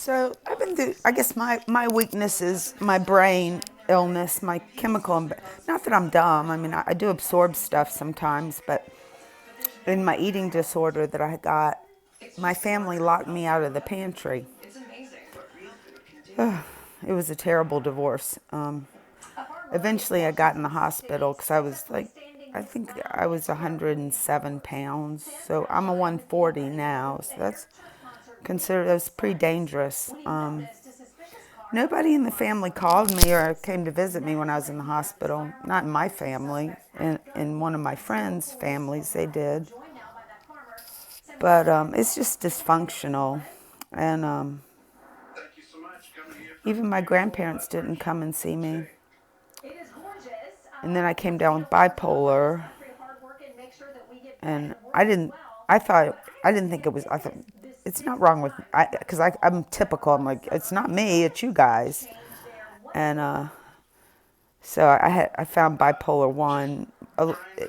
So I've been through, I guess my weakness is my brain illness, my chemical, not that I'm dumb. I mean, I do absorb stuff sometimes, but in my eating disorder that I got, my family locked me out of the pantry. It was a terrible divorce. Eventually I got in the hospital because I was like, I think I was 107 pounds. So I'm a 140 now. So that's pretty dangerous. Nobody in the family called me or came to visit me when I was in the hospital. Not in my family. In one of my friends' families, they did. But it's just dysfunctional. And even my grandparents didn't come and see me. And then I came down with bipolar. And I didn't think it was, I thought, it's not wrong with, because I'm typical. I'm like, it's not me, it's you guys. And so I found bipolar 1.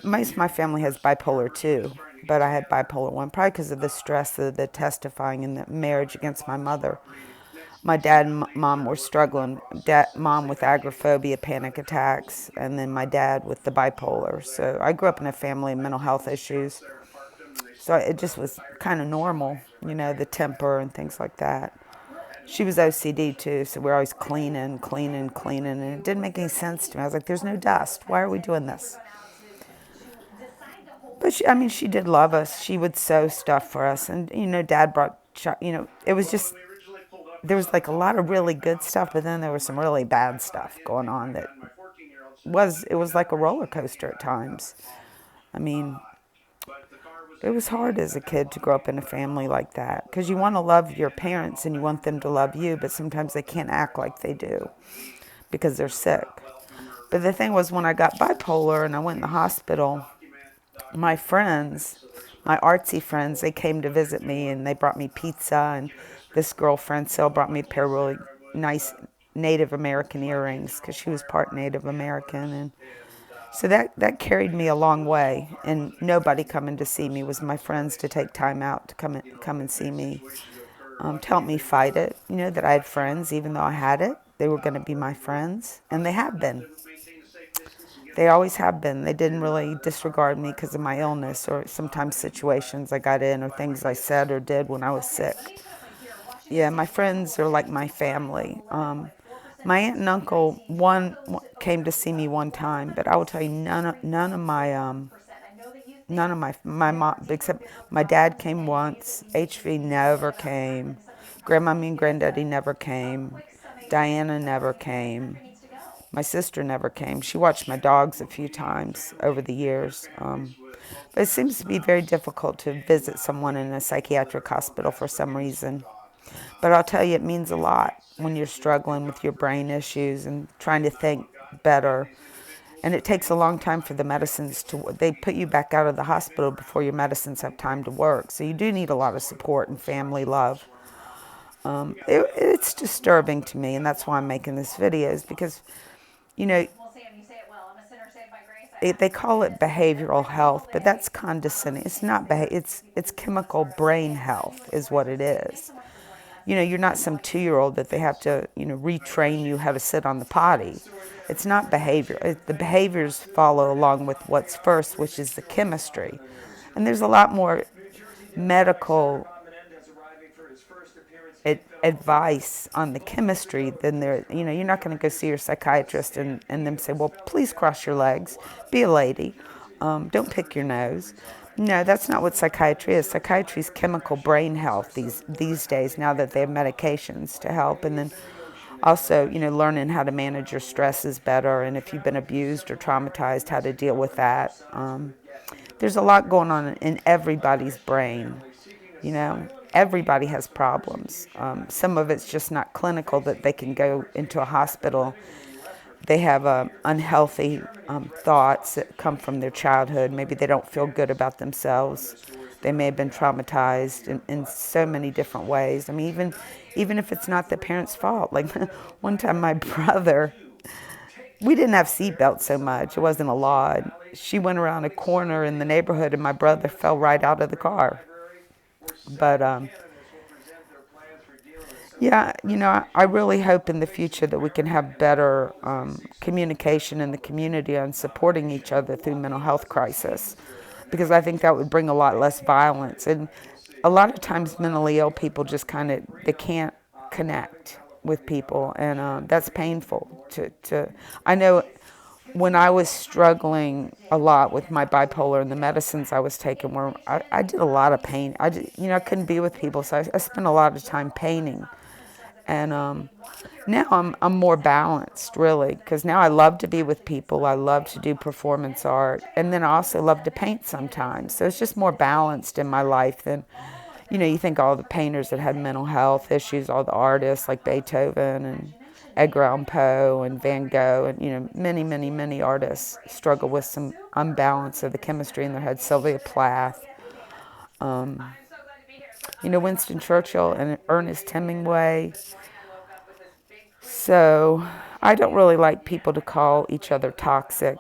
Most of my family has bipolar 2, but I had bipolar 1, probably because of the stress of the testifying and the marriage against my mother. My dad and mom were struggling. Mom with agoraphobia, panic attacks, and then my dad with the bipolar. So I grew up in a family of mental health issues. So it just was kind of normal, the temper and things like that. She was OCD too, so we're always cleaning, and it didn't make any sense to me. I was like, there's no dust. Why are we doing this? But she did love us. She would sew stuff for us. And, Dad brought, it was just, there was like a lot of really good stuff, but then there was some really bad stuff going on it was like a roller coaster at times. I mean, it was hard as a kid to grow up in a family like that because you want to love your parents and you want them to love you, but sometimes they can't act like they do because they're sick. But the thing was, when I got bipolar and I went in the hospital, my friends, my artsy friends, they came to visit me and they brought me pizza, and this girlfriend, Sil, brought me a pair of really nice Native American earrings because she was part Native American, and so that carried me a long way. And nobody coming to see me was my friends to take time out to come and see me, to help me fight it. That I had friends, even though I had it, they were going to be my friends, and they have been. They always have been. They didn't really disregard me because of my illness or sometimes situations I got in or things I said or did when I was sick. Yeah, my friends are like my family. My aunt and uncle, one came to see me one time, but I will tell you, none of my mom, except my dad came once. HV never came. Grandmommy and granddaddy never came. Diana never came. My sister never came. She watched my dogs a few times over the years. But it seems to be very difficult to visit someone in a psychiatric hospital for some reason. But I'll tell you, it means a lot when you're struggling with your brain issues and trying to think better. And it takes a long time for the medicines they put you back out of the hospital before your medicines have time to work. So you do need a lot of support and family love. It's disturbing to me, and that's why I'm making this video, is because, they call it behavioral health, but that's condescending. It's not it's chemical brain health is what it is. You're not some 2-year-old that they have to, retrain you how to sit on the potty. It's not behavior. The behaviors follow along with what's first, which is the chemistry. And there's a lot more medical advice on the chemistry than there. You're not going to go see your psychiatrist and them say, well, please cross your legs, be a lady, don't pick your nose. No, that's not what psychiatry is. Psychiatry is chemical brain health these days, now that they have medications to help. And then also, learning how to manage your stresses better, and if you've been abused or traumatized, how to deal with that. There's a lot going on in everybody's brain. Everybody has problems. Some of it's just not clinical, that they can go into a hospital. They have unhealthy thoughts that come from their childhood. Maybe they don't feel good about themselves. They may have been traumatized in so many different ways. I mean, even if it's not the parents' fault. Like one time my brother, we didn't have seatbelts so much. It wasn't a law. She went around a corner in the neighborhood and my brother fell right out of the car. But Yeah, I really hope in the future that we can have better communication in the community on supporting each other through mental health crisis, because I think that would bring a lot less violence. And a lot of times, mentally ill people just they can't connect with people, and that's painful. I know when I was struggling a lot with my bipolar and the medicines I was taking, where I did a lot of pain. I couldn't be with people, so I spent a lot of time painting. And now I'm more balanced, really, because now I love to be with people. I love to do performance art, and then I also love to paint sometimes. So it's just more balanced in my life than, you think all the painters that had mental health issues, all the artists like Beethoven and Edgar Allan Poe and Van Gogh, and many, many, many artists struggle with some unbalance of the chemistry in their head. Sylvia Plath, Winston Churchill and Ernest Hemingway. So I don't really like people to call each other toxic.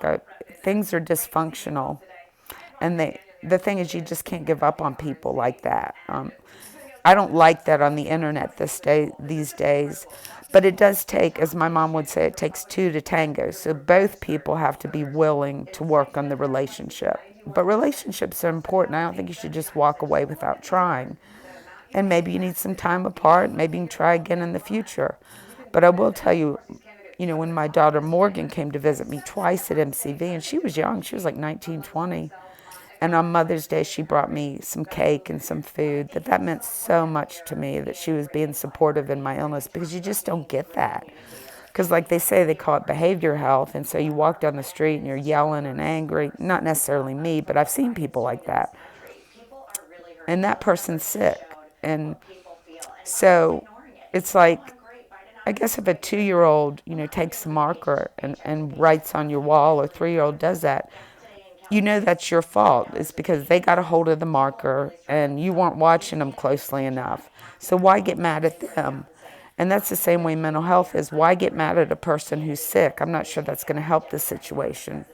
Things are dysfunctional, and the thing is, you just can't give up on people like that. I don't like that on the internet these days, but it does take, as my mom would say, it takes two to tango. So both people have to be willing to work on the relationship. But relationships are important. I don't think you should just walk away without trying. And maybe you need some time apart. Maybe you can try again in the future. But I will tell you, when my daughter Morgan came to visit me twice at MCV, and she was young, she was like 19, 20. And on Mother's Day, she brought me some cake and some food. That meant so much to me, that she was being supportive in my illness, because you just don't get that. Because like they say, they call it behavior health. And so you walk down the street and you're yelling and angry. Not necessarily me, but I've seen people like that. And that person's sick. And so it's like, I guess if a 2-year-old, takes a marker and writes on your wall, or 3-year-old does that, that's your fault. It's because they got a hold of the marker and you weren't watching them closely enough. So why get mad at them? And that's the same way mental health is. Why get mad at a person who's sick? I'm not sure that's going to help the situation.